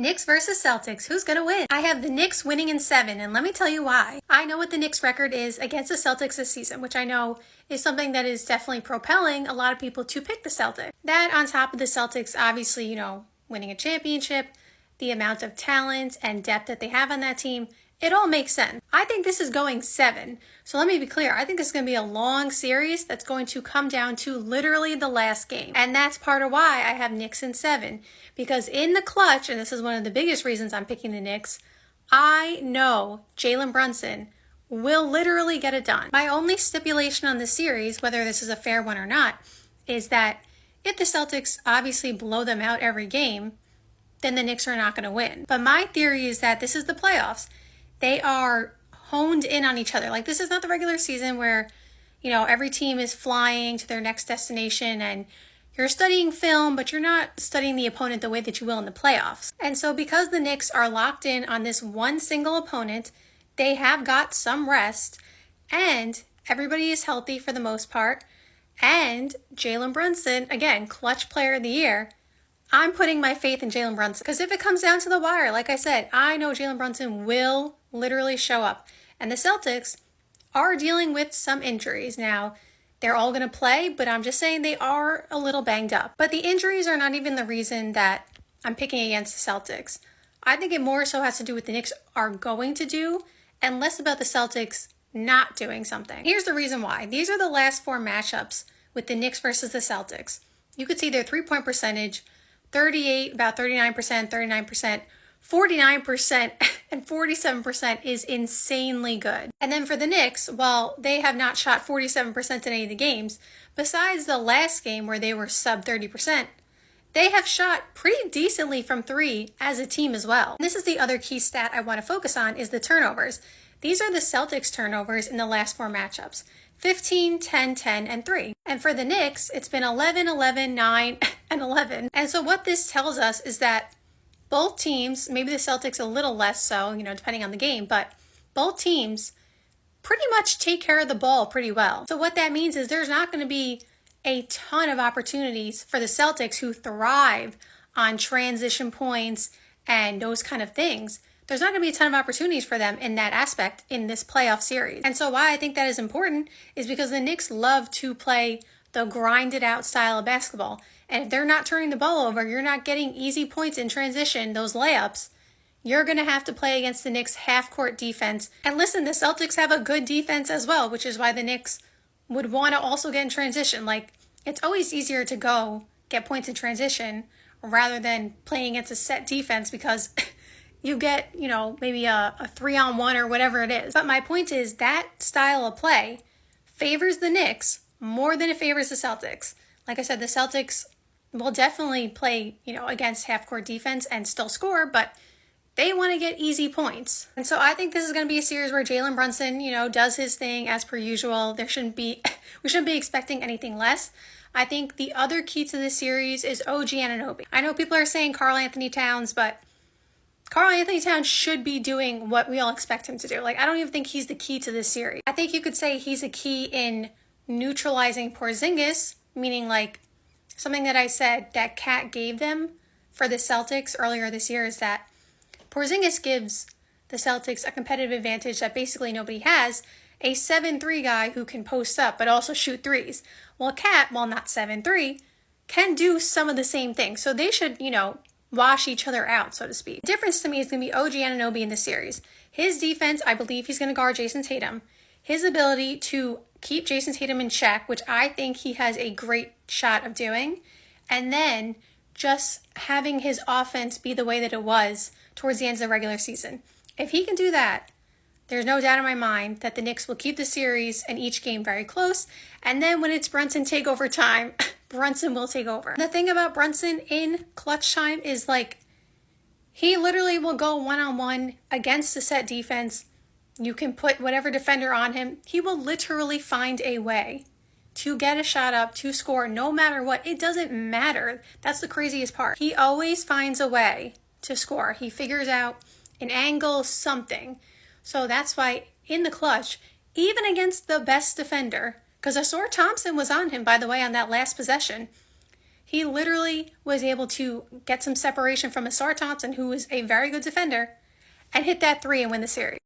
Knicks versus Celtics. Who's going to win? I have the Knicks winning in 7, and let me tell you why. I know what the Knicks record is against the Celtics this season, which I know is something that is definitely propelling a lot of people to pick the Celtics. That on top of the Celtics, obviously, winning a championship, the amount of talent and depth that they have on that team, it all makes sense. I think this is going 7. So let me be clear. I think this is going to be a long series that's going to come down to literally the last game. And that's part of why I have Knicks in 7. Because in the clutch, and this is one of the biggest reasons I'm picking the Knicks, I know Jalen Brunson will literally get it done. My only stipulation on this series, whether this is a fair one or not, is that if the Celtics obviously blow them out every game, then the Knicks are not going to win. But my theory is that this is the playoffs. They are honed in on each other. Like, this is not the regular season where, every team is flying to their next destination and you're studying film, but you're not studying the opponent the way that you will in the playoffs. And so because the Knicks are locked in on this one single opponent, they have got some rest and everybody is healthy for the most part. And Jalen Brunson, again, clutch player of the year, I'm putting my faith in Jalen Brunson. Because if it comes down to the wire, like I said, I know Jalen Brunson will literally show up. And the Celtics are dealing with some injuries. Now, they're all going to play, but I'm just saying they are a little banged up. But the injuries are not even the reason that I'm picking against the Celtics. I think it more so has to do with the Knicks are going to do and less about the Celtics not doing something. Here's the reason why. These are the last 4 matchups with the Knicks versus the Celtics. You could see their 3-point percentage, 38, about 39%, 39%, 49%, and 47% is insanely good. And then for the Knicks, while they have not shot 47% in any of the games, besides the last game where they were sub 30%, they have shot pretty decently from 3 as a team as well. And this is the other key stat I want to focus on is the turnovers. These are the Celtics turnovers in the last 4 matchups. 15, 10, 10, and 3. And for the Knicks, it's been 11, 11, 9, and 11. And so what this tells us is that both teams, maybe the Celtics a little less so, depending on the game, but both teams pretty much take care of the ball pretty well. So what that means is there's not going to be a ton of opportunities for the Celtics who thrive on transition points and those kind of things. There's not going to be a ton of opportunities for them in that aspect in this playoff series. And so why I think that is important is because the Knicks love to play the grinded out style of basketball. And if they're not turning the ball over, you're not getting easy points in transition, those layups, you're going to have to play against the Knicks half-court defense. And listen, the Celtics have a good defense as well, which is why the Knicks would want to also get in transition. Like, it's always easier to go get points in transition rather than playing against a set defense because you get, maybe a 3-on-1 or whatever it is. But my point is that style of play favors the Knicks more than it favors the Celtics. Like I said, the Celtics will definitely play, against half-court defense and still score, but they want to get easy points. And so I think this is going to be a series where Jalen Brunson, does his thing as per usual. We shouldn't be expecting anything less. I think the other key to this series is OG Anunoby. I know people are saying Karl Anthony Towns, but Karl Anthony Towns should be doing what we all expect him to do. Like, I don't even think he's the key to this series. I think you could say he's a key in neutralizing Porzingis, meaning like something that I said that Kat gave them for the Celtics earlier this year is that Porzingis gives the Celtics a competitive advantage that basically nobody has, a 7-3 guy who can post up but also shoot threes. Well, Kat, while not 7-3, can do some of the same things. So they should, wash each other out, so to speak. The difference to me is going to be OG Anunoby in this series. His defense, I believe he's going to guard Jason Tatum. His ability to keep Jason Tatum in check, which I think he has a great shot of doing, and then just having his offense be the way that it was towards the end of the regular season. If he can do that, there's no doubt in my mind that the Knicks will keep the series and each game very close. And then when it's Brunson takeover time, Brunson will take over. The thing about Brunson in clutch time is he literally will go one-on-one against the set defense. You can put whatever defender on him. He will literally find a way to get a shot up, to score, no matter what. It doesn't matter. That's the craziest part. He always finds a way to score. He figures out an angle, something. So that's why in the clutch, even against the best defender, because Asor Thompson was on him, by the way, on that last possession, He literally was able to get some separation from Asar Thompson, who was a very good defender, and hit that three and win the series.